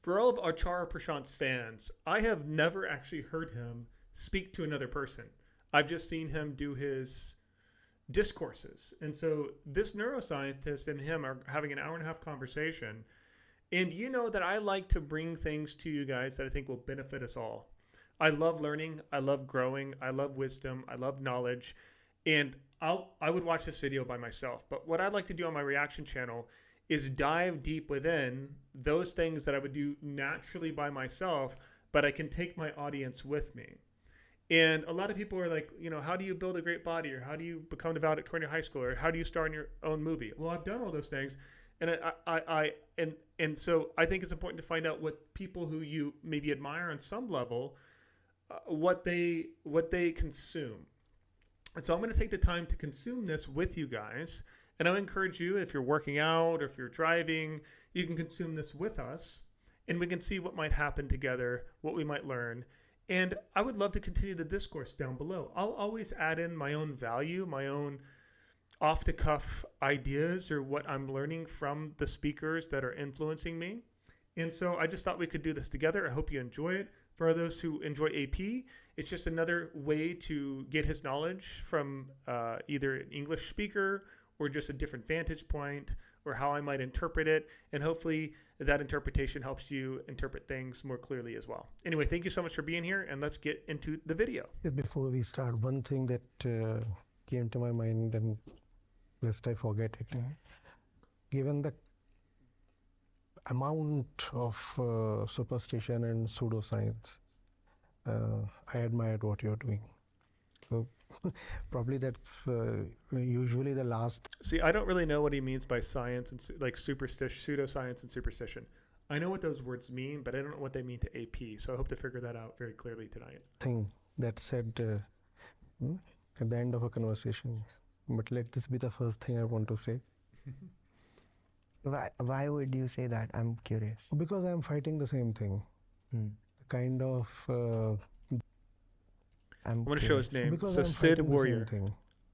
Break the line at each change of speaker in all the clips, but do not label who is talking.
for all of Acharya Prashant's fans, I have never actually heard him speak to another person. I've just seen him do his discourses. And so this neuroscientist and him are having an hour and a half conversation. And you know that I like to bring things to you guys that I think will benefit us all. I love learning. I love growing. I love wisdom. I love knowledge. And I would watch this video by myself. But what I'd like to do on my reaction channel is dive deep within those things that I would do naturally by myself, but I can take my audience with me. And a lot of people are like, you know, how do you build a great body, or how do you become the valedictorian in high school, or how do you star in your own movie? Well, I've done all those things, and and so I think it's important to find out what people who you maybe admire on some level, what they consume. And so I'm going to take the time to consume this with you guys. And I would encourage you, if you're working out or if you're driving, you can consume this with us, and we can see what might happen together, what we might learn. And I would love to continue the discourse down below. I'll always add in my own value, my own off-the-cuff ideas, or what I'm learning from the speakers that are influencing me. And so I just thought we could do this together. I hope you enjoy it. For those who enjoy AP, it's just another way to get his knowledge from either an English speaker or just a different vantage point, or how I might interpret it. And hopefully that interpretation helps you interpret things more clearly as well. Anyway, thank you so much for being here, and let's get into the video.
Before we start, one thing that came to my mind, and lest I forget it. Given the amount of superstition and pseudoscience, I admired what you're doing. So probably that's usually the last.
See, I don't really know what he means by science and like pseudoscience and superstition. I know what those words mean, but I don't know what they mean to AP. So I hope to figure that out very clearly tonight.
Thing that said at the end of a conversation, but let this be the first thing I want to say.
Why would you say that? I'm curious.
Because I'm fighting the same thing. Kind of.
I'm going to show his name.
Because
so
I'm
Sid Warrior.
The same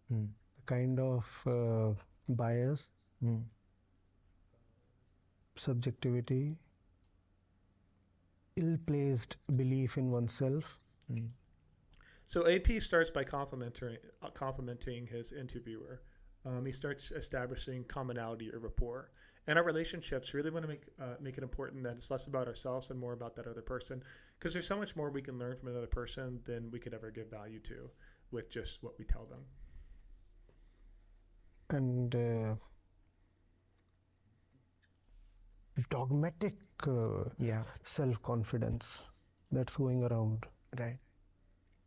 thing. Kind of bias, subjectivity, ill-placed belief in oneself.
So AP starts by complimenting his interviewer. He starts establishing commonality or rapport. And our relationships really want to make it important that it's less about ourselves and more about that other person, because there's so much more we can learn from another person than we could ever give value to with just what we tell them.
And dogmatic self-confidence that's going around.
Right.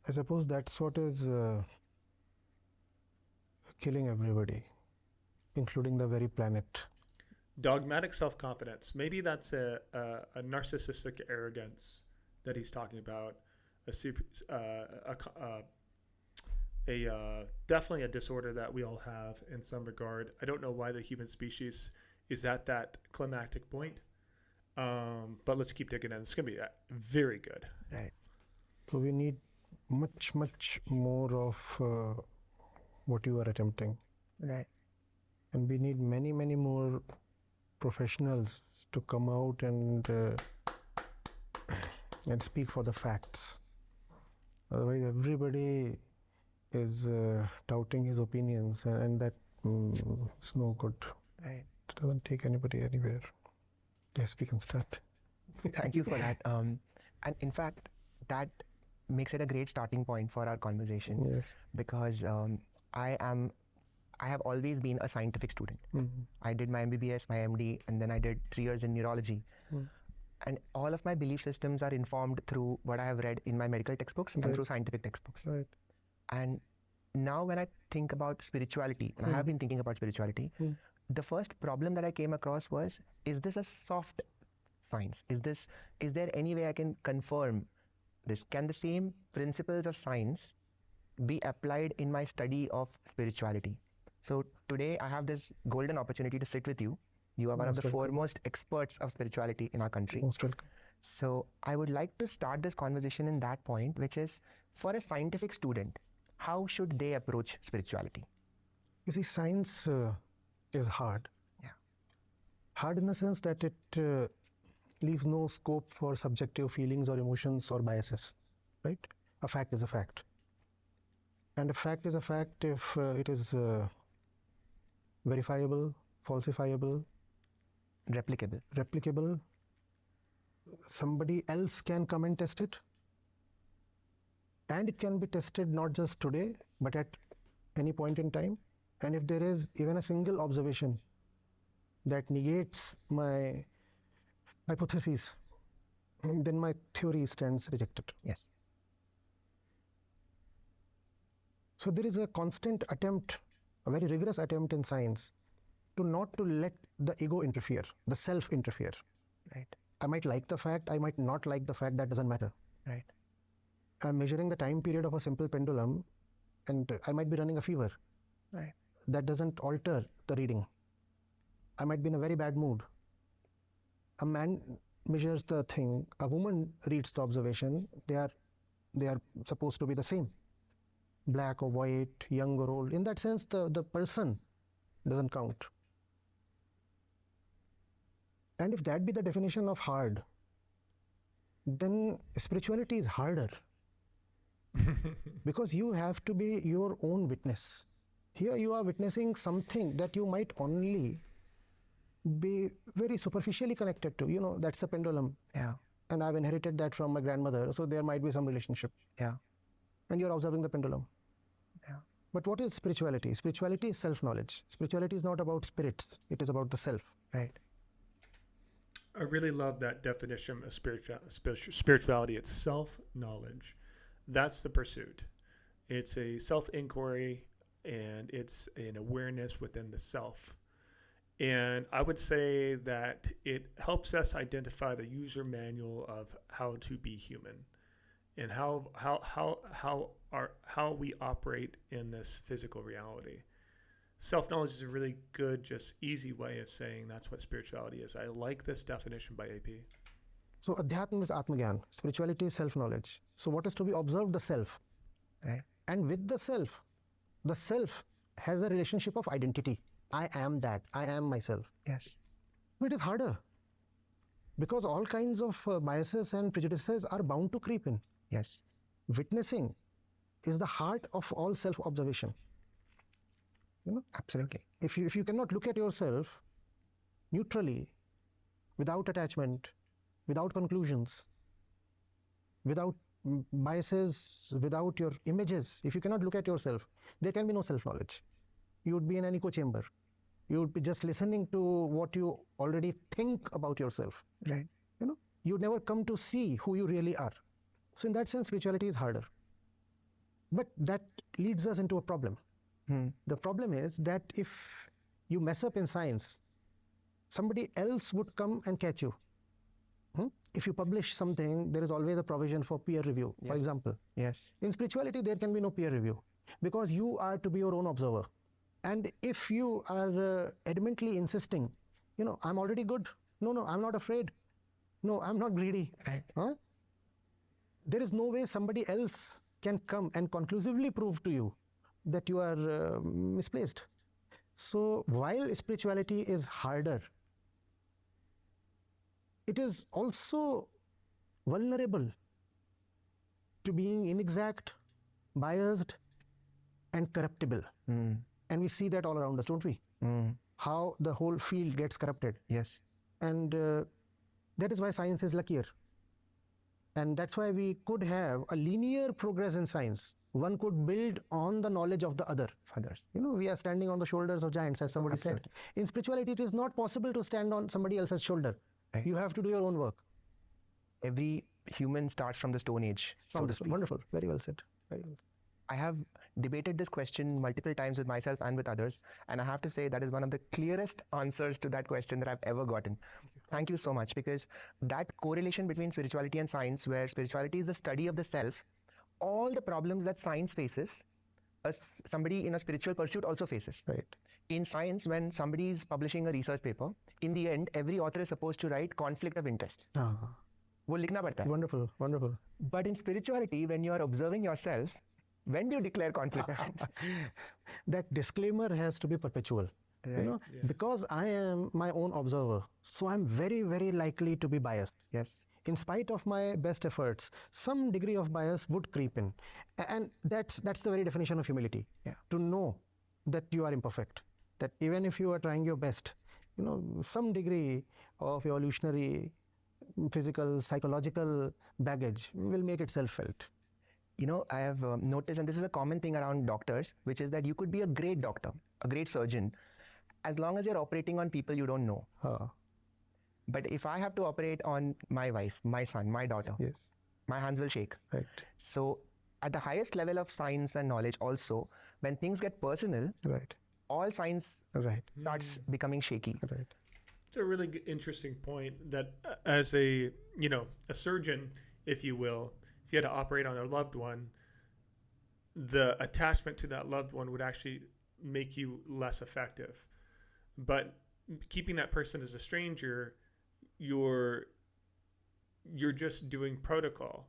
I suppose that's what is killing everybody, including the very planet.
Dogmatic self-confidence. Maybe that's a narcissistic arrogance that he's talking about. Definitely a disorder that we all have in some regard. I don't know why the human species is at that climactic point, but let's keep digging in. It's going to be very good.
Right.
So we need much more of what you are attempting.
Right.
And we need many more professionals to come out and speak for the facts. Otherwise, everybody is touting his opinions, and that is no good.
Right.
It doesn't take anybody anywhere. Yes, we can start.
Thank you for that. And in fact, that makes it a great starting point for our conversation.
Yes.
Because I have always been a scientific student. I did my MBBS, my MD, and then I did 3 years in neurology. And all of my belief systems are informed through what I have read in my medical textbooks and through scientific textbooks.
Right.
And now when I think about spirituality, and I have been thinking about spirituality, the first problem that I came across was, is this a soft science? Is there any way I can confirm this? Can the same principles of science be applied in my study of spirituality? So today I have this golden opportunity to sit with you. You are one of the foremost experts of spirituality in our country.
Most welcome.
So I would like to start this conversation in that point, which is, for a scientific student, how should they approach spirituality?
You see, science is hard.
Yeah.
Hard in the sense that it leaves no scope for subjective feelings or emotions or biases, right? A fact is a fact. And a fact is a fact if it is verifiable, falsifiable, replicable. Somebody else can come and test it. And it can be tested not just today, but at any point in time. And if there is even a single observation that negates my hypotheses, then my theory stands rejected.
Yes.
So there is a constant attempt, a very rigorous attempt in science to not to let the ego interfere, the self interfere.
Right.
I might like the fact, I might not like the fact, that doesn't matter.
Right.
I'm measuring the time period of a simple pendulum and I might be running a fever.
Right.
That doesn't alter the reading. I might be in a very bad mood. A man measures the thing, a woman reads the observation, they are supposed to be the same. Black or white, young or old. In that sense, the person doesn't count. And if that be the definition of hard, then spirituality is harder. Because you have to be your own witness. Here you are witnessing something that you might only be very superficially connected to. You know, that's a pendulum.
Yeah.
And I've inherited that from my grandmother, so there might be some relationship.
Yeah.
And you're observing the pendulum.
Yeah.
But what is spirituality? Spirituality is self-knowledge. Spirituality is not about spirits. It is about the self.
Right.
I really love that definition of spirituality. It's self-knowledge. That's the pursuit. It's a self-inquiry, and it's an awareness within the self. And I would say that it helps us identify the user manual of how to be human and how we operate in this physical reality. Self-knowledge is a really good, just easy way of saying that's what spirituality is. I like this definition by AP.
So Adhyatma is Atmagyan. Spirituality is self-knowledge. So what is to be observed? The self.
Right.
And with the self has a relationship of identity. I am that. I am myself.
Yes.
It is harder because all kinds of biases and prejudices are bound to creep in.
Yes.
Witnessing is the heart of all self-observation. You know,
absolutely.
If you cannot look at yourself neutrally, without attachment, without conclusions, without biases, without your images, if you cannot look at yourself, there can be no self-knowledge. You would be in an echo chamber. You would be just listening to what you already think about yourself.
Right.
You know, you'd never come to see who you really are. So in that sense, spirituality is harder. But that leads us into a problem. The problem is that if you mess up in science, somebody else would come and catch you. If you publish something, there is always a provision for peer review,
Yes.
for example.
Yes.
In spirituality, there can be no peer review because you are to be your own observer. And if you are adamantly insisting, you know, I'm already good. No, I'm not afraid. No, I'm not greedy.
Right.
There is no way somebody else can come and conclusively prove to you that you are misplaced. So while spirituality is harder, it is also vulnerable to being inexact, biased, and corruptible. And we see that all around us, don't we? How the whole field gets corrupted.
Yes.
And that is why science is luckier. And that's why we could have a linear progress in science. One could build on the knowledge of the others. You know, we are standing on the shoulders of giants, as somebody said. In spirituality, it is not possible to stand on somebody else's shoulder.
Right.
You have to do your own work.
Every human starts from the Stone Age. So to speak.
Wonderful. Very well said. Very well.
I have debated this question multiple times with myself and with others, and I have to say that is one of the clearest answers to that question that I've ever gotten. Thank you so much, because that correlation between spirituality and science, where spirituality is the study of the self, all the problems that science faces, somebody in a spiritual pursuit also faces.
Right.
In science, when somebody is publishing a research paper, in the end, every author is supposed to write conflict of interest. वो लिखना पड़ता है.
Wonderful, wonderful.
But in spirituality, when you are observing yourself, when do you declare conflict of interest?
That disclaimer has to be perpetual.
Right.
Yeah.
Because I am my own observer, so I'm very, very likely to be biased.
Yes.
In spite of my best efforts, some degree of bias would creep in. And that's the very definition of humility.
Yeah.
To know that you are imperfect, that even if you are trying your best, some degree of evolutionary, physical, psychological baggage will make itself felt.
I have noticed, and this is a common thing around doctors, which is that you could be a great doctor, a great surgeon, as long as you're operating on people you don't know. But if I have to operate on my wife, my son, my daughter,
Yes.
my hands will shake.
Right.
So at the highest level of science and knowledge also, when things get personal,
Right.
all science
Right.
starts becoming shaky.
Right.
It's a really interesting point that as a surgeon, if you will, if you had to operate on a loved one, the attachment to that loved one would actually make you less effective. But keeping that person as a stranger, you're just doing protocol.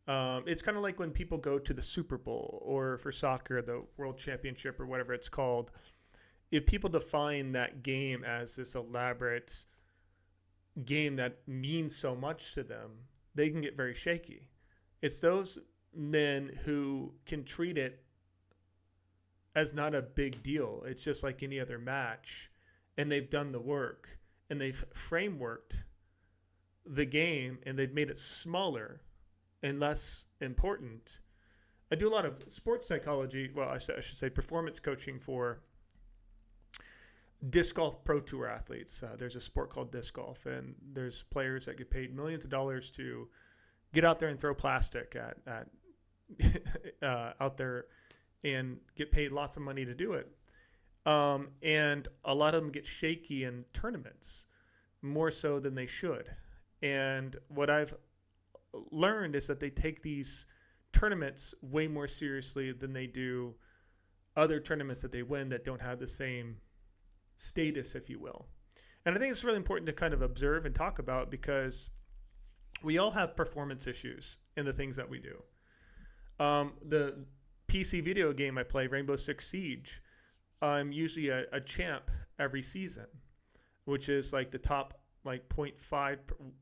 It's kind of like when people go to the Super Bowl or for soccer, the World Championship or whatever it's called. If people define that game as this elaborate game that means so much to them, they can get very shaky. It's those men who can treat it as not a big deal. It's just like any other match, and they've done the work, and they've frameworked the game, and they've made it smaller and less important. I do a lot of sports psychology. Well, I should say performance coaching for disc golf pro tour athletes. There's a sport called disc golf, and there's players that get paid millions of dollars to get out there and throw plastic at out there and get paid lots of money to do it. And a lot of them get shaky in tournaments, more so than they should. And what I've learned is that they take these tournaments way more seriously than they do other tournaments that they win that don't have the same status, if you will. And I think it's really important to kind of observe and talk about, because we all have performance issues in the things that we do. The PC video game I play, Rainbow Six Siege, I'm usually a champ every season, which is like the top 0.5,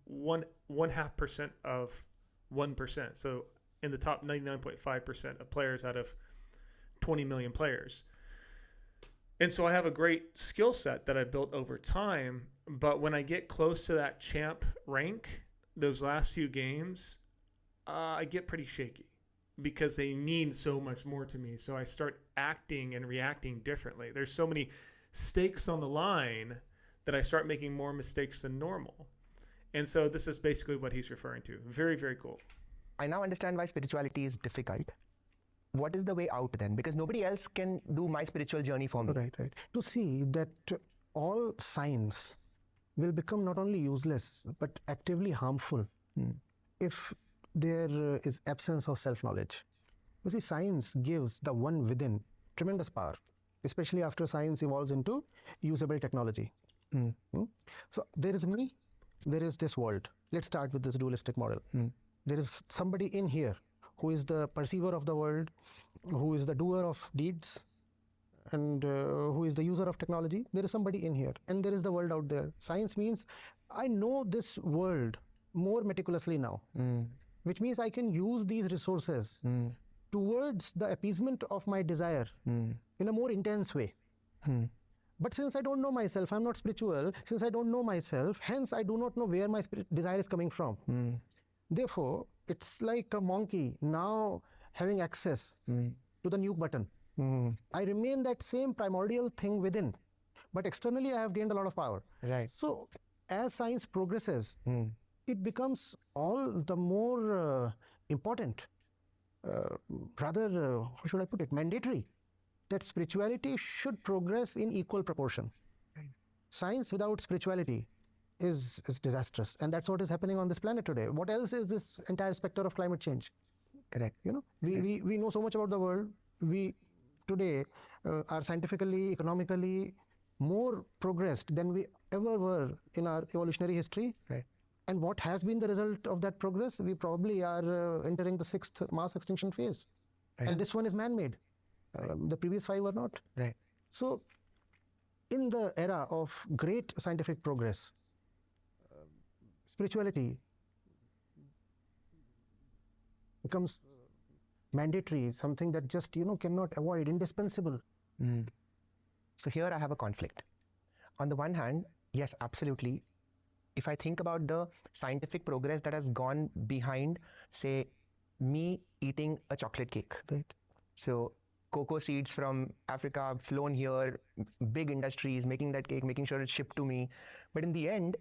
1/2% of 1%. So in the top 99.5% of players out of 20 million players. And so I have a great skill set that I've built over time. But when I get close to that champ rank, those last few games, I get pretty shaky because they mean so much more to me. So I start acting and reacting differently. There's so many stakes on the line that I start making more mistakes than normal. And so this is basically what he's referring to. Very, very cool.
I now understand why spirituality is difficult. What is the way out then? Because nobody else can do my spiritual journey for me.
Right. To see that all science will become not only useless but actively harmful if there is absence of self-knowledge. You see, science gives the one within tremendous power, especially after science evolves into usable technology. So there is me, there is this world. Let's start with this dualistic model. There is somebody in here who is the perceiver of the world, who is the doer of deeds, and who is the user of technology. There is somebody in here, and there is the world out there. Science means I know this world more meticulously now, which means I can use these resources towards the appeasement of my desire in a more intense way. But since I don't know myself, I'm not spiritual. Since I don't know myself, hence I do not know where my desire is coming from. Therefore, it's like a monkey now having access to the nuke button. I remain that same primordial thing within, but externally I have gained a lot of power.
Right.
So as science progresses, it becomes all the more important, rather, how should I put it, mandatory, that spirituality should progress in equal proportion. Science without spirituality is disastrous, and that's what is happening on this planet today. What else is this entire specter of climate change?
Correct.
We know so much about the world. We today are scientifically, economically more progressed than we ever were in our evolutionary history.
Right.
And what has been the result of that progress? We probably are entering the 6th mass extinction phase.
Right.
And this one is man-made. The previous 5 were not.
Right.
So in the era of great scientific progress, spirituality becomes mandatory, something that just, cannot avoid, indispensable.
So here I have a conflict. On the one hand, yes, absolutely. If I think about the scientific progress that has gone behind, say, me eating a chocolate cake.
Right.
So cocoa seeds from Africa flown here, big industries making that cake, making sure it's shipped to me. But in the end,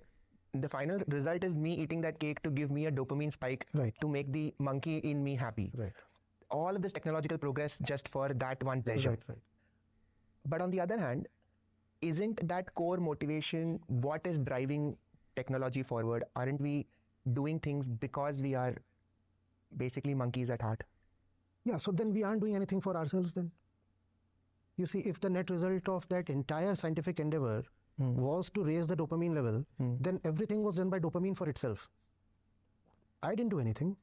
the final result is me eating that cake to give me a dopamine spike,
Right.
to make the monkey in me happy.
Right.
All of this technological progress just for that one pleasure.
Right.
But on the other hand, isn't that core motivation what is driving technology forward? Aren't we doing things because we are basically monkeys at heart?
Yeah, so then we aren't doing anything for ourselves then. You see, if the net result of that entire scientific endeavor was to raise the dopamine level, then everything was done by dopamine for itself. I didn't do anything.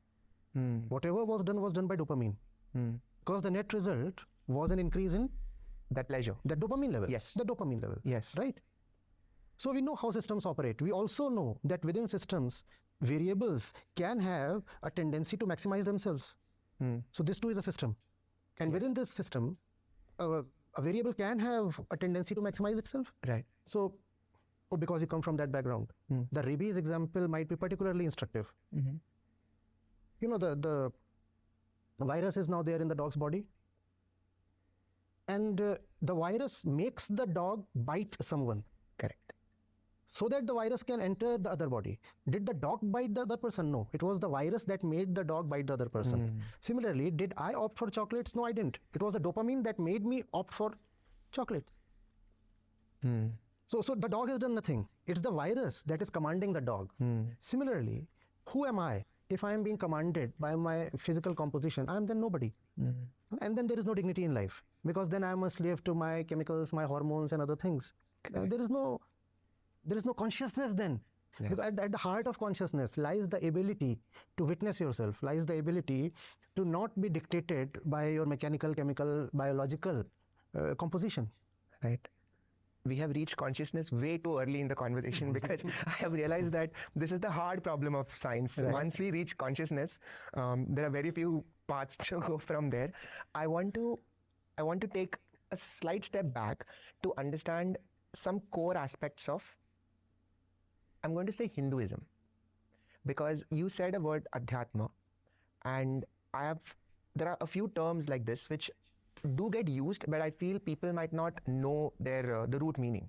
Whatever was done by dopamine. Because the net result was an increase in
that pleasure,
the dopamine level.
Yes.
The dopamine level.
Yes.
Right? So we know how systems operate. We also know that within systems, variables can have a tendency to maximize themselves. So this too is a system. And within this system, a variable can have a tendency to maximize itself.
Right.
So, because you come from that background, the rabies example might be particularly instructive. The virus is now there in the dog's body. And the virus makes the dog bite someone.
Correct.
So that the virus can enter the other body. Did the dog bite the other person? No. It was the virus that made the dog bite the other person. Similarly, did I opt for chocolates? No, I didn't. It was the dopamine that made me opt for chocolates. So the dog has done nothing. It's the virus that is commanding the dog. Similarly, who am I? If I am being commanded by my physical composition, I am then nobody. And then there is no dignity in life, because then I am a slave to my chemicals, my hormones and other things. There is no consciousness then.
Yes.
Because at the heart of consciousness lies the ability to witness yourself, lies the ability to not be dictated by your mechanical, chemical, biological composition.
Right. We have reached consciousness way too early in the conversation, because I have realized that this is the hard problem of science.
Right.
Once we reach consciousness, there are very few paths to go from there. I want to take a slight step back to understand some core aspects of, I'm going to say, Hinduism, because you said a word adhyatma, and there are a few terms like this which do get used, but I feel people might not know their the root meaning.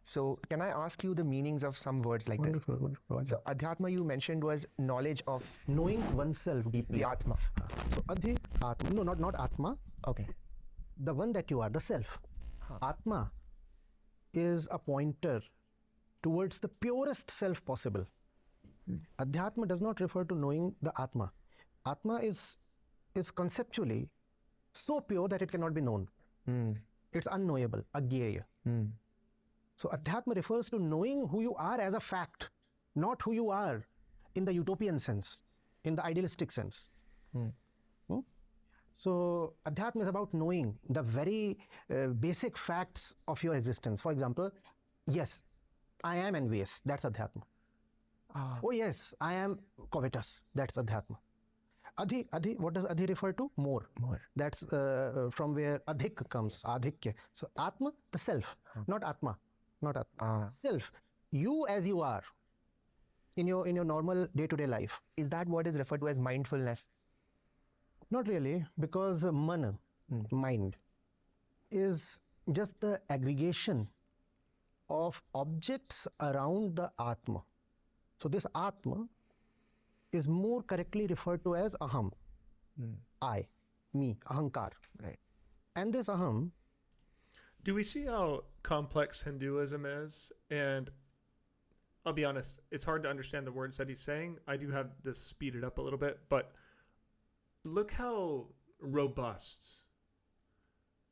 So can I ask you the meanings of some words like this?
Wonderful.
So adhyatma, you mentioned, was knowledge of
Knowing oneself deeply.
the atma.
So atma, no, not atma,
Okay.
the one that you are, the self. Atma is a pointer towards the purest self possible. Adhyatma does not refer to knowing the Atma. Atma is conceptually so pure that it cannot be known. It's unknowable, agyaya. So Adhyatma refers to knowing who you are as a fact, not who you are in the utopian sense, in the idealistic sense. So Adhyatma is about knowing the very basic facts of your existence. For example, yes, I am envious, that's Adhyatma. Oh yes, I am covetous, that's Adhyatma. Adhi, what does Adhi refer to? More. That's from where Adhik comes, Adhikya. So Atma, the self, not Atma, not Atma. Self, you as you are in your normal day-to-day life.
Is that what is referred to as mindfulness?
Not really, because mana, mind, is just the aggregation of objects around the Atma. So this Atma is more correctly referred to as Aham, I, me, Ahankar.
Right.
And this Aham,
Do we see how complex Hinduism is? And I'll be honest, it's hard to understand the words that he's saying. I do have this speeded up a little bit, but look how robust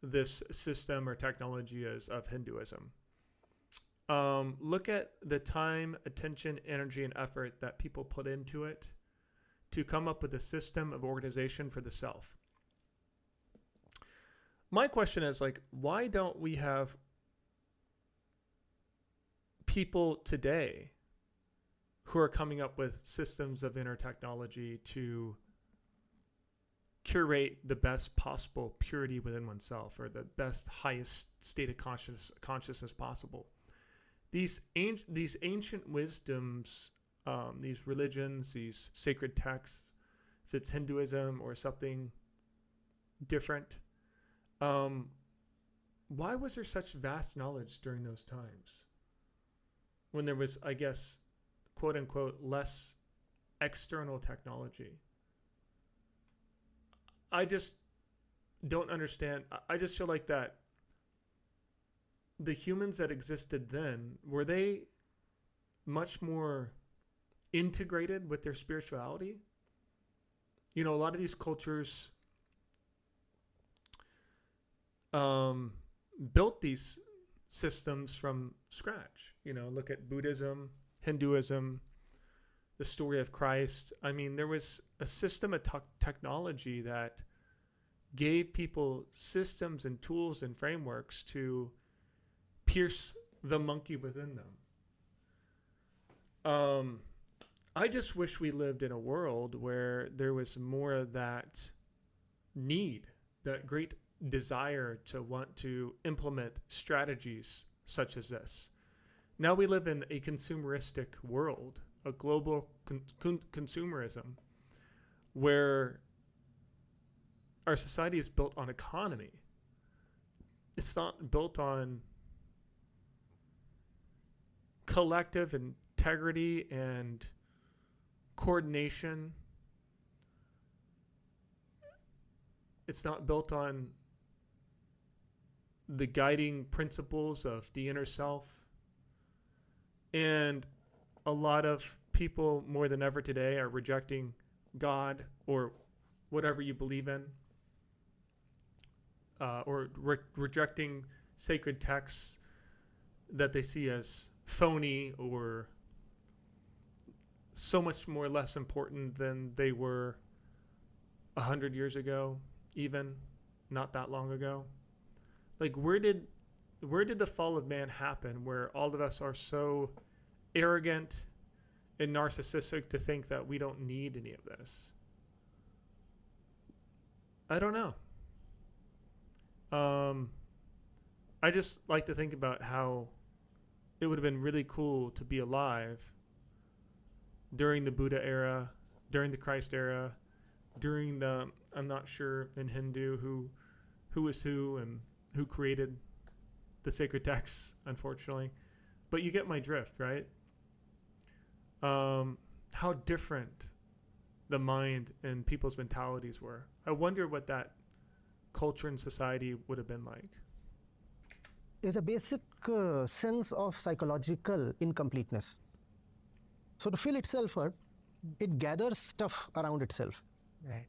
this system or technology is of Hinduism. Look at the time, attention, energy, and effort that people put into it to come up with a system of organization for the self. My question is, why don't we have people today who are coming up with systems of inner technology to curate the best possible purity within oneself, or the best, highest state of consciousness possible. These ancient wisdoms, these religions, these sacred texts, if it's Hinduism or something different, why was there such vast knowledge during those times when there was, I guess, quote unquote, less external technology? I just don't understand. I just feel like that the humans that existed then, were they much more integrated with their spirituality? You know, a lot of these cultures built these systems from scratch. You know, look at Buddhism, Hinduism, the story of Christ. I mean, there was a system of technology that gave people systems and tools and frameworks to pierce the monkey within them. I just wish we lived in a world where there was more of that need, that great desire to want to implement strategies such as this. Now we live in a consumeristic world, a global consumerism, where our society is built on economy. It's not built on collective integrity and coordination. It's not built on the guiding principles of the inner self. And a lot of people, more than ever today, are rejecting God or whatever you believe in, or rejecting sacred texts that they see as phony or so much more less important than they were 100 years ago, even not that long ago. Like, where did the fall of man happen, where all of us are so arrogant and narcissistic to think that we don't need any of this? I don't know. I just like to think about how it would have been really cool to be alive during the Buddha era, during the Christ era, during the, I'm not sure in Hindu who is who and who created the sacred texts, unfortunately. But you get my drift, right? How different the mind and people's mentalities were. I wonder what that culture and society would have been like.
There's a basic sense of psychological incompleteness. So to fill itself up, it gathers stuff around itself.
Right.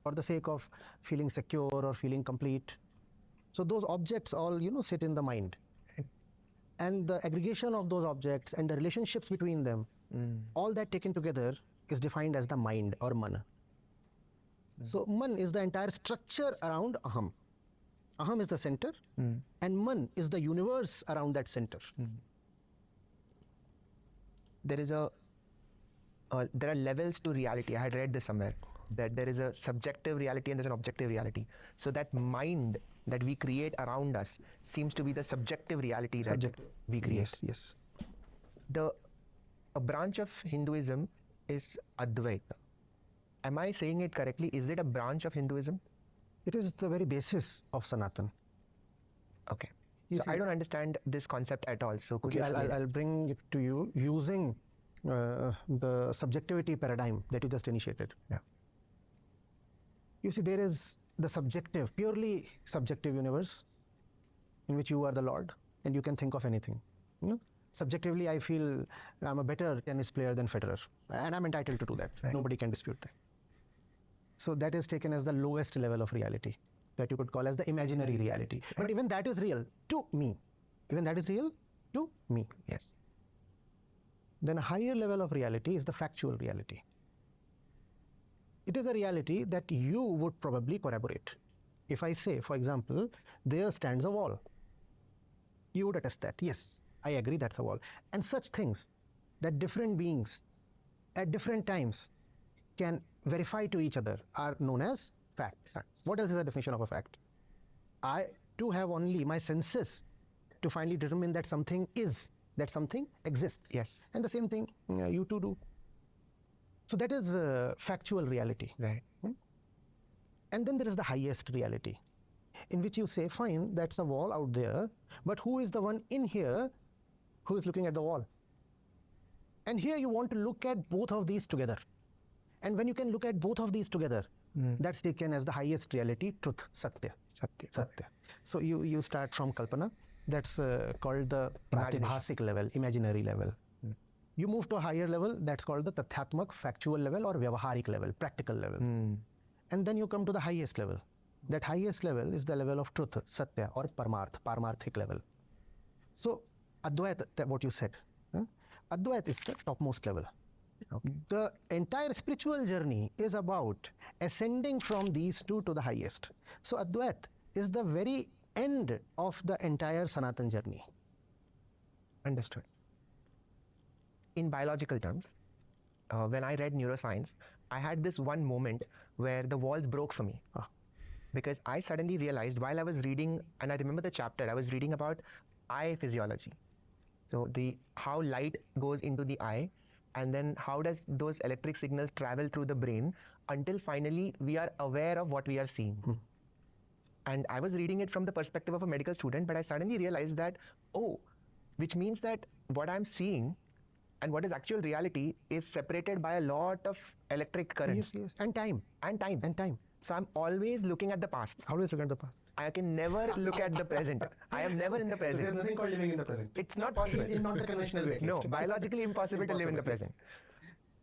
For the sake of feeling secure or feeling complete. So those objects all, sit in the mind. And the aggregation of those objects and the relationships between them, all that taken together is defined as the mind or man. So man is the entire structure around aham. Aham is the center, and man is the universe around that center.
There is there are levels to reality. I had read this somewhere, that there is a subjective reality and there's an objective reality. So that mind that we create around us seems to be the subjective reality that we create.
Yes.
A branch of Hinduism is Advaita. Am I saying it correctly? Is it a branch of Hinduism?
It is the very basis of Sanatan.
Okay. So I don't understand this concept at all. So
Okay, I'll bring it to you using the subjectivity paradigm that you just initiated.
Yeah.
You see, there is the subjective, purely subjective universe in which you are the Lord and you can think of anything. Subjectively, I feel I'm a better tennis player than Federer, and I'm entitled to do that. Right. Nobody can dispute that. So that is taken as the lowest level of reality that you could call as the imaginary reality. But even that is real to me. Even that is real to me.
Yes.
Then a higher level of reality is the factual reality. It is a reality that you would probably corroborate. If I say, for example, there stands a wall, you would attest that, yes, I agree that's a wall. And such things that different beings at different times can verify to each other are known as facts. What else is the definition of a fact? I too have only my senses to finally determine that something is, that something exists.
Yes.
And the same thing you too do. So that is factual reality.
Right.
And then there is the highest reality, in which you say, fine, that's a wall out there, but who is the one in here who is looking at the wall? And here you want to look at both of these together. And when you can look at both of these together, that's taken as the highest reality, truth, satya. Satya. So you start from kalpana, that's called the pratibhasik level, imaginary level. You move to a higher level, that's called the tathyatmak, factual level, or vyavaharik level, practical level. And then you come to the highest level. That highest level is the level of truth, satya, or parmarthic level. So Advaita, what you said, Advaita is the topmost level. Okay. The entire spiritual journey is about ascending from these two to the highest. So Advaita is the very end of the entire Sanatan journey.
Understood. In biological terms, when I read neuroscience, I had this one moment where the walls broke for me. Because I suddenly realized while I was reading, and I remember the chapter, I was reading about eye physiology. So how light goes into the eye, and then how does those electric signals travel through the brain until finally we are aware of what we are seeing. And I was reading it from the perspective of a medical student, but I suddenly realized that, which means that what I'm seeing and what is actual reality is separated by a lot of electric currents.
Yes. And time.
So I'm always looking at the past.
Always look at the past.
I can never look at the present. I am never in the present.
So there's nothing called living in the present.
It's not possible.
In not the conventional way.
No, biologically impossible to live in the present.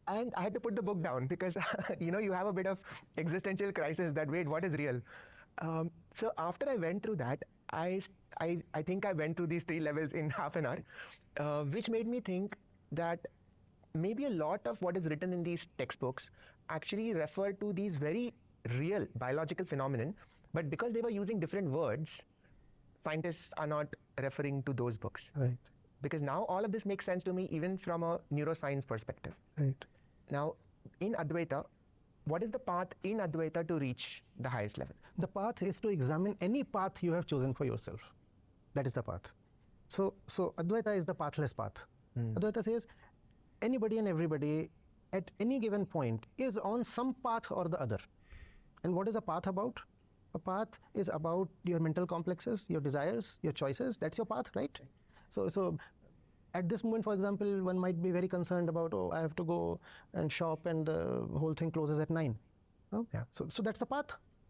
And I had to put the book down because, you have a bit of existential crisis that, wait, what is real? So after I went through that, I think I went through these 3 levels in half an hour, which made me think that maybe a lot of what is written in these textbooks actually refer to these very real biological phenomenon, but because they were using different words, scientists are not referring to those books.
Right.
Because now all of this makes sense to me even from a neuroscience perspective.
Right.
Now, in Advaita, what is the path in Advaita to reach the highest level?
The path is to examine any path you have chosen for yourself. That is the path. So Advaita is the pathless path. Advaita says anybody and everybody at any given point is on some path or the other. And what is a path about? A path is about your mental complexes, your desires, your choices. That's your path, right? So at this moment, for example, one might be very concerned about, I have to go and shop and the whole thing closes at 9. No?
Yeah.
So that's the path.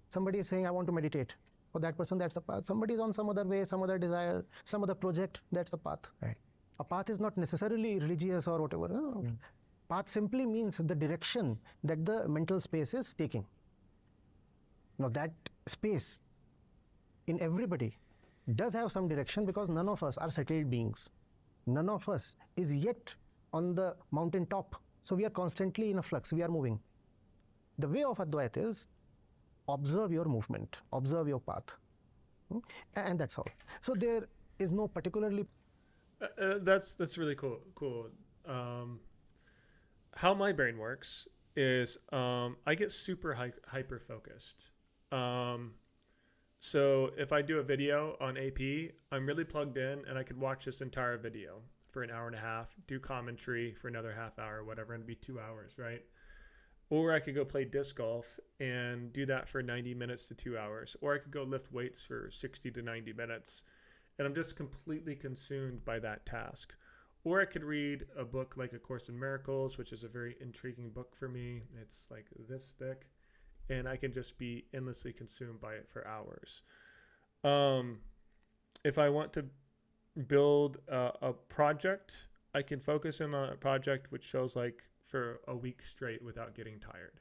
Somebody is saying, I want to meditate. For that person, that's the path. Somebody is on some other way, some other desire, some other project. That's the path.
Right.
A path is not necessarily religious or whatever. No? Path simply means the direction that the mental space is taking. Now that space in everybody does have some direction, because none of us are settled beings. None of us is yet on the mountain top. So we are constantly in a flux, we are moving. The way of Advaita is observe your movement, observe your path. And that's all. So there is no particularly...
That's really cool. How my brain works is I get super hyper focused. So if I do a video on AP, I'm really plugged in and I could watch this entire video for an hour and a half, do commentary for another half hour, whatever, and it'd be 2 hours, right? Or I could go play disc golf and do that for 90 minutes to 2 hours. Or I could go lift weights for 60 to 90 minutes. And I'm just completely consumed by that task. Or I could read a book like A Course in Miracles, which is a very intriguing book for me. It's like this thick. And I can just be endlessly consumed by it for hours. If I want to build a project, I can focus in on a project which feels like for a week straight without getting tired.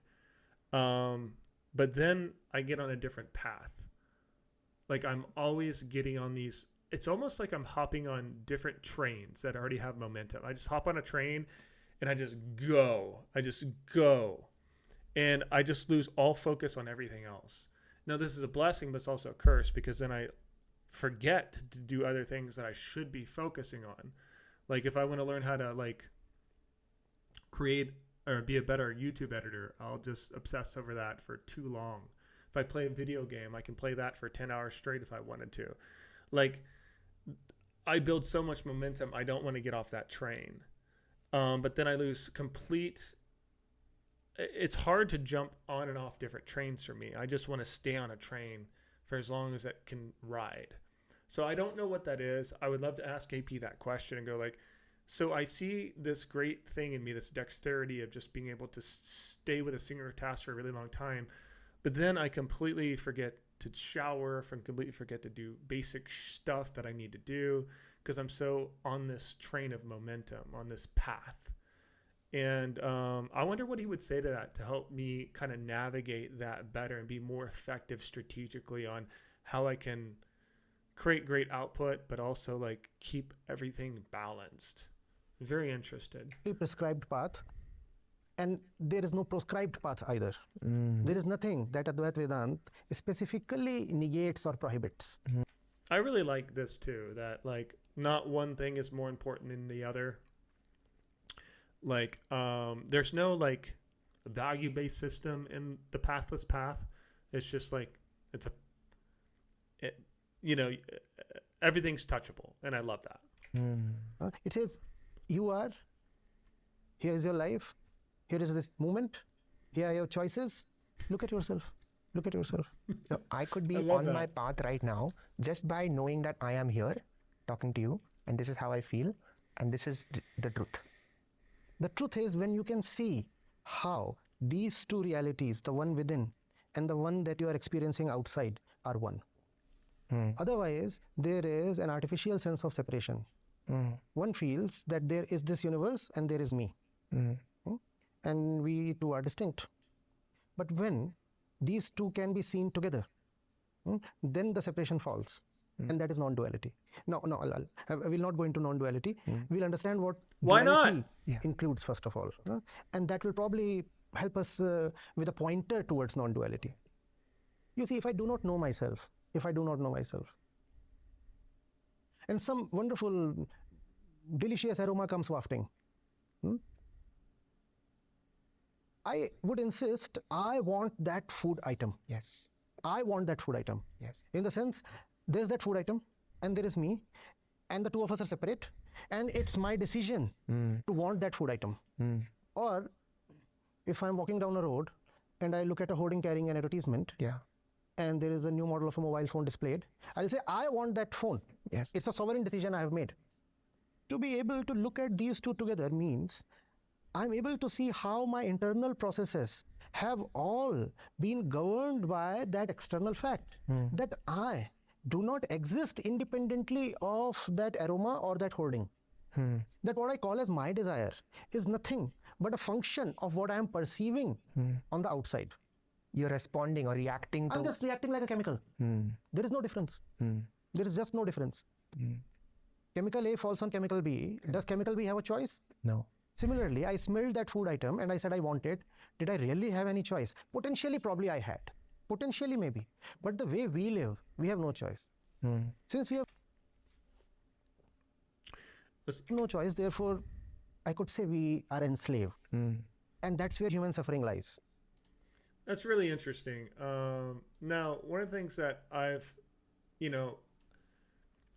But then I get on a different path. Like I'm always getting on these, it's almost like I'm hopping on different trains that already have momentum. I just hop on a train and I just go. And I just lose all focus on everything else. Now, this is a blessing, but it's also a curse, because then I forget to do other things that I should be focusing on. Like if I want to learn how to like create or be a better YouTube editor, I'll just obsess over that for too long. If I play a video game, I can play that for 10 hours straight if I wanted to. Like I build so much momentum, I don't want to get off that train. But then I lose complete. It's hard to jump on and off different trains for me. I just want to stay on a train for as long as it can ride. So I don't know what that is. I would love to ask AP that question and go like, so I see this great thing in me, this dexterity of just being able to stay with a singular task for a really long time. But then I completely forget to shower, completely forget to do basic stuff that I need to do because I'm so on this train of momentum, on this path. And I wonder what he would say to that to help me kind of navigate that better and be more effective strategically on how I can create great output, but also like keep everything balanced. Very interested.
Prescribed path, and there is no proscribed path either. There is nothing that Advaita Vedanta specifically negates or prohibits.
I really like this too, that like not one thing is more important than the other. Like there's no like value-based system in the pathless path. It's just like everything's touchable, and I love that.
It says you are, here is your life, here is this moment, here are your choices. Look at yourself. Look at yourself.
So I could be
love
on
that.
my path right now just by knowing that I am here talking to you, and this is how I feel, and this is the truth.
The truth is when you can see how these two realities, the one within and the one that you are experiencing outside, are one. Otherwise, there is an artificial sense of separation. One feels that there is this universe and there is me. And we two are distinct. But when these two can be seen together, then the separation falls. And that is non-duality. No, I will not go into non-duality. We'll understand what
Why not?
duality includes first of all. And that will probably help us with a pointer towards non-duality. You see, if I do not know myself, and some wonderful, delicious aroma comes wafting, I would insist, I want that food item.
Yes.
I want that food item.
Yes.
In the sense, there's that food item and there is me, and the two of us are separate, and it's my decision to want that food item. Or if I'm walking down a road and I look at a hoarding carrying an advertisement, and there is a new model of a mobile phone displayed, I'll say, I want that phone.
Yes.
It's a sovereign decision I have made. To be able to look at these two together means I'm able to see how my internal processes have all been governed by that external fact, that I do not exist independently of that aroma or that hoarding. That what I call as my desire is nothing but a function of what I am perceiving on the outside.
You're responding or reacting to...
I'm just reacting like a chemical. There is no difference. There is just no difference. Chemical A falls on chemical B. Does chemical B have a choice?
No.
Similarly, I smelled that food item and I said I want it. Did I really have any choice? Potentially, probably I had. Potentially, maybe. But the way we live, we have no choice. Since we have no choice, therefore, I could say we are enslaved. And that's where human suffering lies.
That's really interesting. Now, one of the things that I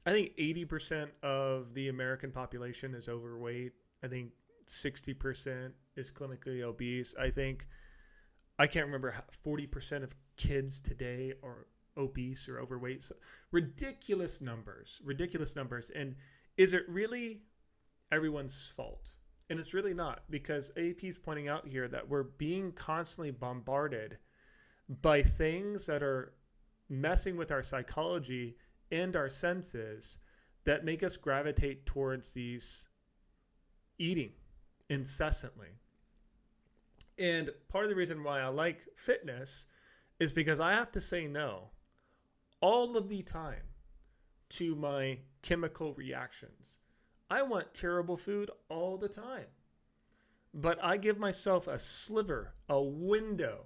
think 80% of the American population is overweight. I think 60% is clinically obese. I think, I can't remember, 40% of kids today are obese or overweight. So, ridiculous numbers. And is it really everyone's fault? And it's really not, because AP is pointing out here that we're being constantly bombarded by things that are messing with our psychology and our senses that make us gravitate towards these eating incessantly. And part of the reason why I like fitness is because I have to say no all of the time to my chemical reactions. I want terrible food all the time. But I give myself a sliver, a window.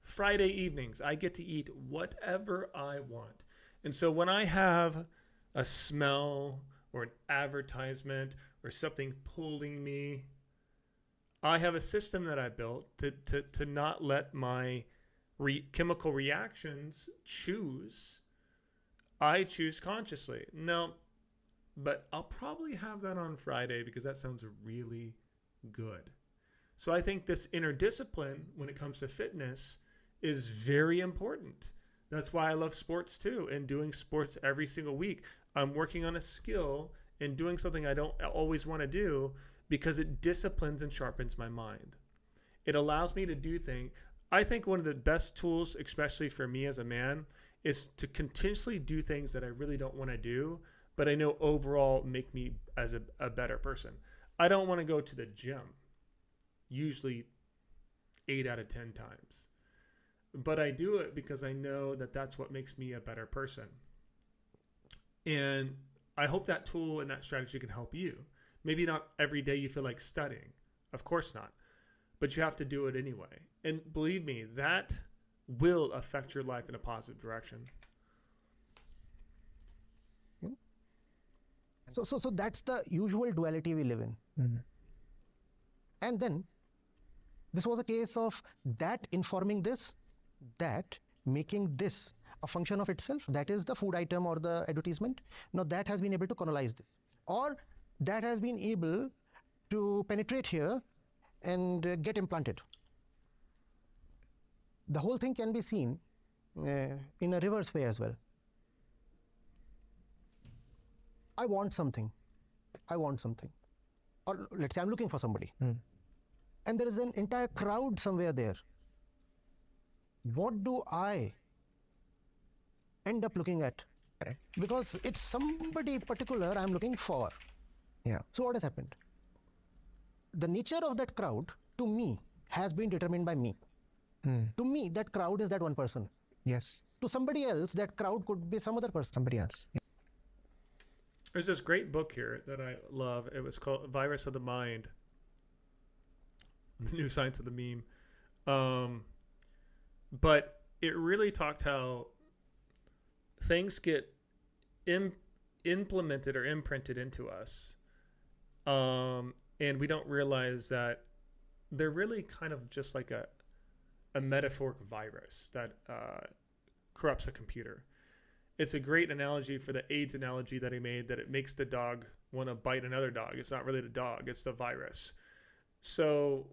Friday evenings, I get to eat whatever I want. And so when I have a smell or an advertisement or something pulling me, I have a system that I built to not let my chemical reactions choose. I choose consciously. No, but I'll probably have that on Friday because that sounds really good. So I think this inner discipline when it comes to fitness is very important. That's why I love sports too, and doing sports every single week. I'm working on a skill and doing something I don't always want to do because it disciplines and sharpens my mind. It allows me to do things. I think one of the best tools, especially for me as a man, is to continuously do things that I really don't want to do, but I know overall make me as a better person. I don't want to go to the gym, usually 8 out of 10 times. But I do it because I know that that's what makes me a better person. And I hope that tool and that strategy can help you. Maybe not every day you feel like studying. Of course not. But you have to do it anyway. And believe me, that will affect your life in a positive direction.
So that's the usual duality we live in.
Mm-hmm.
And then this was a case of that informing this, that making this a function of itself. That is the food item or the advertisement. Now that has been able to colonize this, or that has been able to penetrate here and get implanted. The whole thing can be seen in a reverse way as well. I want something. Or let's say I'm looking for somebody. And there is an entire crowd somewhere there. What do I end up looking at?
Correct.
Because it's somebody particular I'm looking for.
Yeah.
So what has happened? The nature of that crowd to me has been determined by me. To me, that crowd is that one person.
Yes.
To somebody else, that crowd could be some other person.
Somebody else. Yeah.
There's this great book here that I love. It was called Virus of the Mind. The New Science of the Meme. But it really talked how things get implemented or imprinted into us. And we don't realize that they're really kind of just like a metaphoric virus that corrupts a computer. It's a great analogy for the AIDS analogy that he made, that it makes the dog want to bite another dog. It's not really the dog, it's the virus. So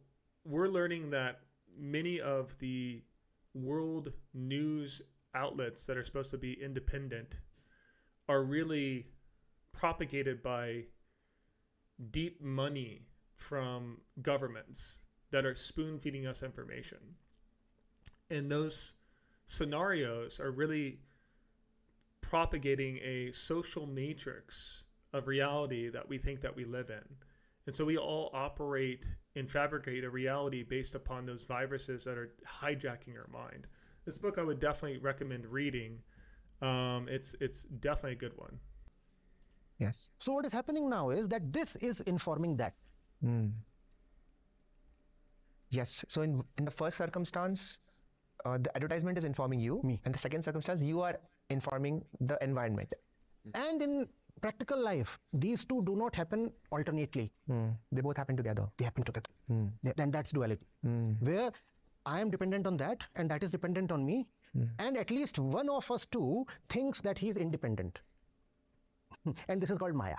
we're learning that many of the world news outlets that are supposed to be independent are really propagated by deep money from governments that are spoon feeding us information. And those scenarios are really propagating a social matrix of reality that we think that we live in. And so we all operate and fabricate a reality based upon those viruses that are hijacking our mind. This book I would definitely recommend reading. It's definitely a good one.
Yes.
So what is happening now is that this is informing that.
Yes. So in the first circumstance, the advertisement is informing you.
Me.
And the second circumstance, you are informing the environment.
And in practical life, these two do not happen alternately.
They both happen together.
They happen together. And that's duality. Where I am dependent on that and that is dependent on me. And at least one of us two thinks that he is independent. And this is called Maya.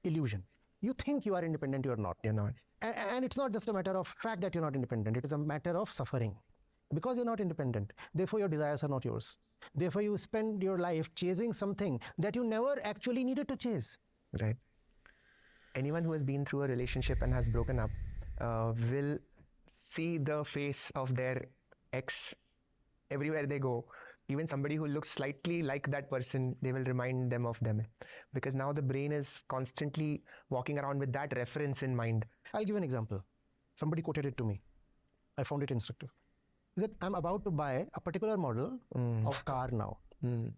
Illusion. You think you are independent, you are not.
You're not.
And it's not just a matter of fact that you're not independent. It is a matter of suffering. Because you're not independent, therefore your desires are not yours. Therefore you spend your life chasing something that you never actually needed to chase.
Right. Anyone who has been through a relationship and has broken up will see the face of their ex everywhere they go. Even somebody who looks slightly like that person, they will remind them of them. Because now the brain is constantly walking around with that reference in mind.
I'll give you an example. Somebody quoted it to me. I found it instructive. He said, I'm about to buy a particular model of car now.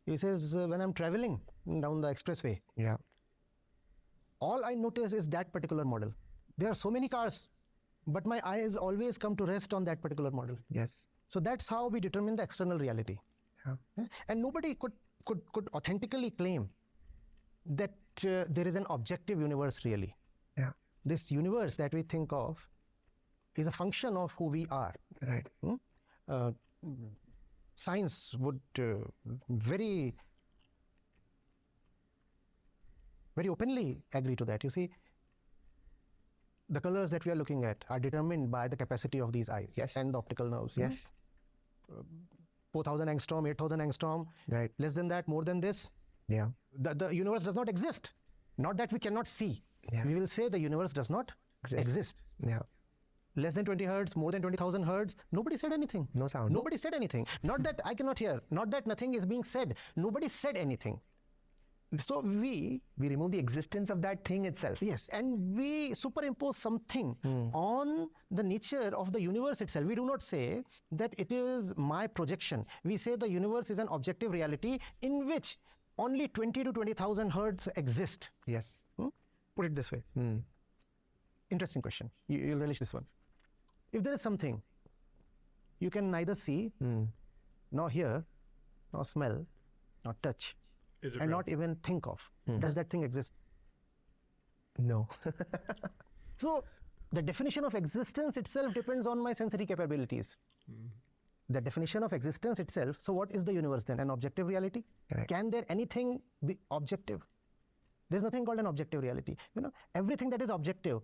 He says, when I'm traveling down the expressway,
Yeah.
all I notice is that particular model. There are so many cars, but my eyes always come to rest on that particular model.
Yes.
So that's how we determine the external reality.
Yeah.
And nobody could could authentically claim that there is an objective universe really.
Yeah.
This universe that we think of is a function of who we are.
Right.
Science would very openly agree to that. You see, the colors that we are looking at are determined by the capacity of these eyes.
Yes.
And the optical nerves.
Yes.
4,000 angstrom, 8,000 angstrom,
Right.
less than that, more than this,
Yeah.
the universe does not exist. Not that we cannot see.
Yeah.
We will say the universe does not exist.
Yeah.
Less than 20 hertz, more than 20,000 hertz, nobody said anything.
No sound.
Nobody said anything. Not that I cannot hear, not that nothing is being said. Nobody said anything. So we
remove the existence of that thing itself.
Yes, and we superimpose something on the nature of the universe itself. We do not say that it is my projection. We say the universe is an objective reality in which only 20 to 20,000 hertz exist.
Yes.
Put it this way. Interesting question. You'll relish this one. If there is something you can neither see, nor hear, nor smell, nor touch,
Is it
and
real?
not even think of, does that thing exist?
No.
So the definition of existence itself depends on my sensory capabilities. The definition of existence itself. So what is the universe then? An objective reality?
Correct.
Can there anything be objective? There's nothing called an objective reality. Everything that is objective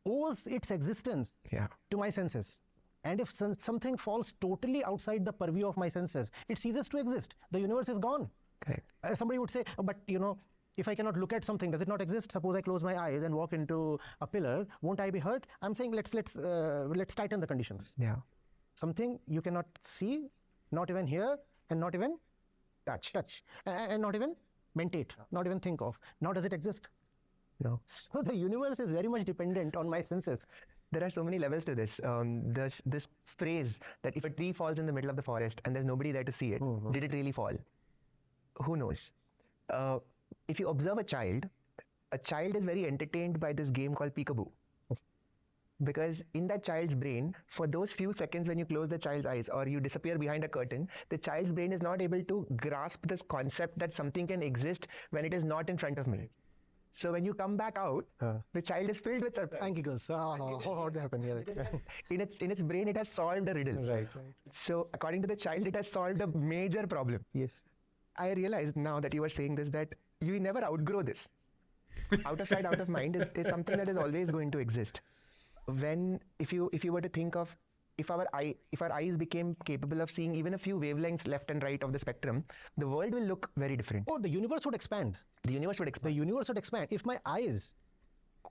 owes its existence
Yeah.
to my senses. And if something falls totally outside the purview of my senses, it ceases to exist. The universe is gone.
Correct.
Somebody would say, oh, but if I cannot look at something, does it not exist? Suppose I close my eyes and walk into a pillar, won't I be hurt? I'm saying let's tighten the conditions.
Yeah.
Something you cannot see, not even hear, and not even touch, and not even mentate, not even think of. Now does it exist?
No.
So the universe is very much dependent on my senses.
There are so many levels to this. There's this phrase that if a tree falls in the middle of the forest and there's nobody there to see it, did it really fall? Who knows? If you observe a child is very entertained by this game called peekaboo. Because in that child's brain, for those few seconds when you close the child's eyes or you disappear behind a curtain, the child's brain is not able to grasp this concept that something can exist when it is not in front of me. So when you come back out, the child is filled with surprise.
And giggles. How they happen here?
In its brain, it has solved a riddle.
Right.
So according to the child, it has solved a major problem.
Yes.
I realized now that you were saying this, that you never outgrow this. Out of sight, out of mind is something that is always going to exist. If you were to think of if our eyes became capable of seeing even a few wavelengths left and right of the spectrum, the world will look very different.
Oh, the universe would expand.
The universe would expand.
The universe would expand. If my eyes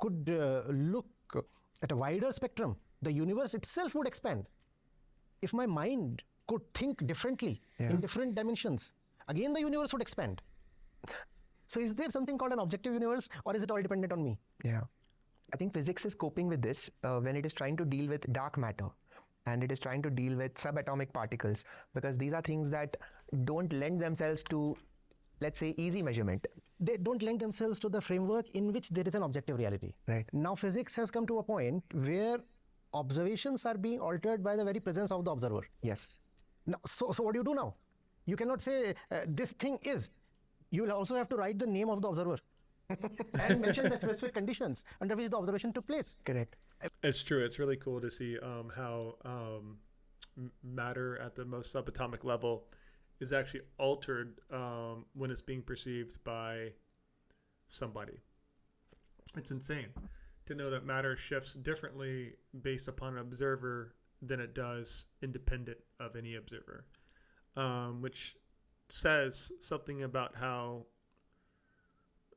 could look at a wider spectrum, the universe itself would expand. If my mind could think differently in different dimensions, again the universe would expand. So is there something called an objective universe, or is it all dependent on me?
Yeah. I think physics is coping with this when it is trying to deal with dark matter and it is trying to deal with subatomic particles, because these are things that don't lend themselves to, let's say, easy measurement.
They don't lend themselves to the framework in which there is an objective reality.
Right.
Now physics has come to a point where observations are being altered by the very presence of the observer.
Yes.
Now, so what do you do now? You cannot say this thing is. You will also have to write the name of the observer and mention the specific conditions under which the observation took place.
Correct.
It's true. It's really cool to see how matter at the most subatomic level is actually altered when it's being perceived by somebody. It's insane to know that matter shifts differently based upon an observer than it does independent of any observer, which says something about how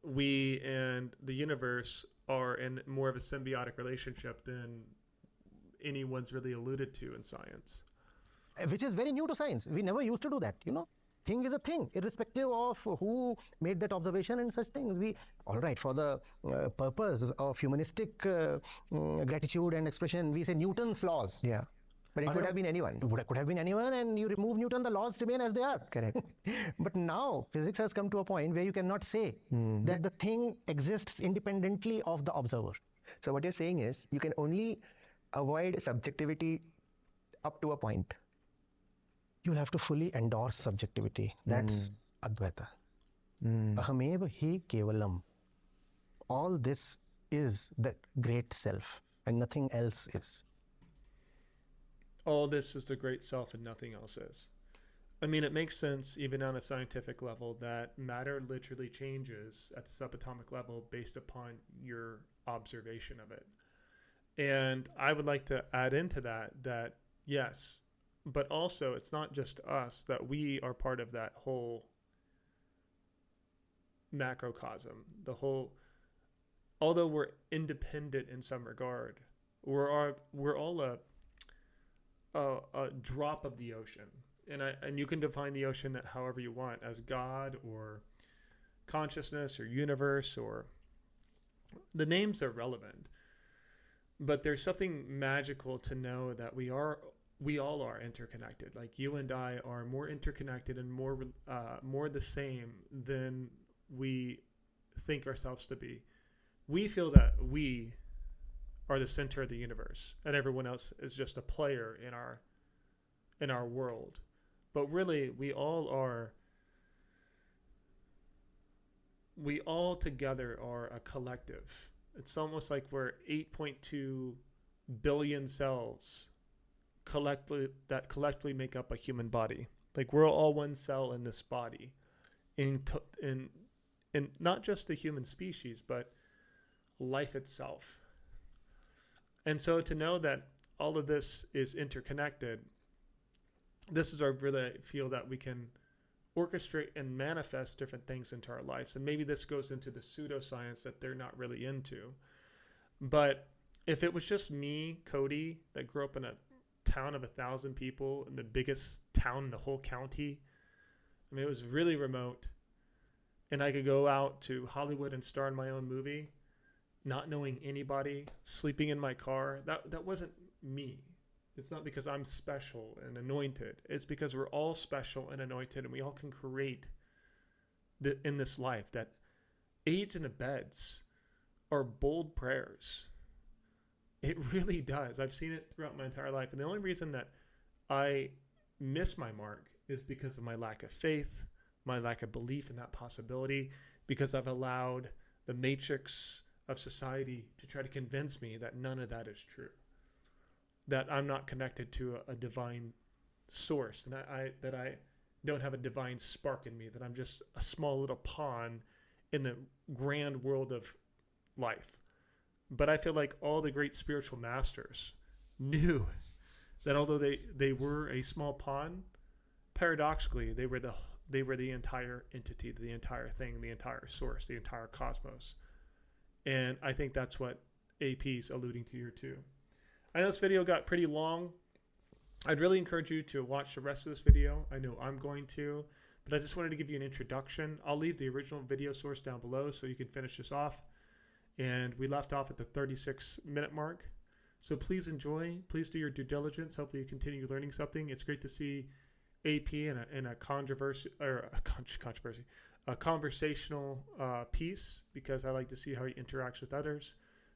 we and the universe are in more of a symbiotic relationship than anyone's really alluded to in science.
Which is very new to science. We never used to do that, Thing is a thing, irrespective of who made that observation and such things. All right, for the purpose of humanistic gratitude and expression, we say Newton's laws.
Yeah. But it could have been anyone.
Could have been anyone, and you remove Newton, the laws remain as they are.
Correct.
But now physics has come to a point where you cannot say that the thing exists independently of the observer.
So what you're saying is you can only avoid subjectivity up to a point.
you'll have to fully endorse subjectivity. That's Advaita. Ahameva hi kevalam. All this is the great self, and nothing else is.
All this is the great self and nothing else is. I mean, it makes sense even on a scientific level that matter literally changes at the subatomic level based upon your observation of it. And I would like to add into that yes, but also it's not just us, that we are part of that whole macrocosm, the whole, although we're independent in some regard, we're all a drop of the ocean. And you can define the ocean however you want, as God or consciousness or universe, or the names are relevant. But there's something magical to know that we all are interconnected. Like you and I are more interconnected and more the same than we think ourselves to be. We feel that we are the center of the universe and everyone else is just a player in our world. But really, we all together are a collective. It's almost like we're 8.2 billion cells collectively make up a human body. Like we're all one cell in this body, in not just the human species, but life itself. And so to know that all of this is interconnected, this is where I really feel that we can orchestrate and manifest different things into our lives. And maybe this goes into the pseudoscience that they're not really into. But if it was just me, Cody, that grew up in a town of 1,000 people in the biggest town in the whole county, I mean, it was really remote, and I could go out to Hollywood and star in my own movie, not knowing anybody, sleeping in my car, that wasn't me. It's not because I'm special and anointed. It's because we're all special and anointed, and we all can create in this life. That aids and abets are bold prayers. It really does. I've seen it throughout my entire life. And the only reason that I miss my mark is because of my lack of faith, my lack of belief in that possibility, because I've allowed the matrix of society to try to convince me that none of that is true, that I'm not connected to a divine source, and that I don't have a divine spark in me, that I'm just a small little pawn in the grand world of life. But I feel like all the great spiritual masters knew that although they were a small pawn, paradoxically they were the entire entity, the entire thing, the entire source, the entire cosmos. And I think that's what AP's alluding to here too. I know this video got pretty long. I'd really encourage you to watch the rest of this video. I know I'm going to, but I just wanted to give you an introduction. I'll leave the original video source down below so you can finish this off. And we left off at the 36-minute mark. So please enjoy. Please do your due diligence. Hopefully you continue learning something. It's great to see AP in a conversational piece, because I like to see how he interacts with others.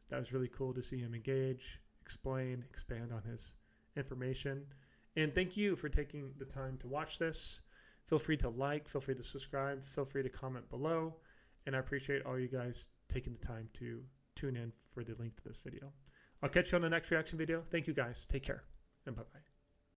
That was really cool to see him engage, explain, expand on his information. And thank you for taking the time to watch this. Feel free to like, feel free to subscribe, feel free to comment below. And I appreciate all you guys taking the time to tune in for the link to this video. I'll catch you on the next reaction video. Thank you guys. Take care and bye-bye.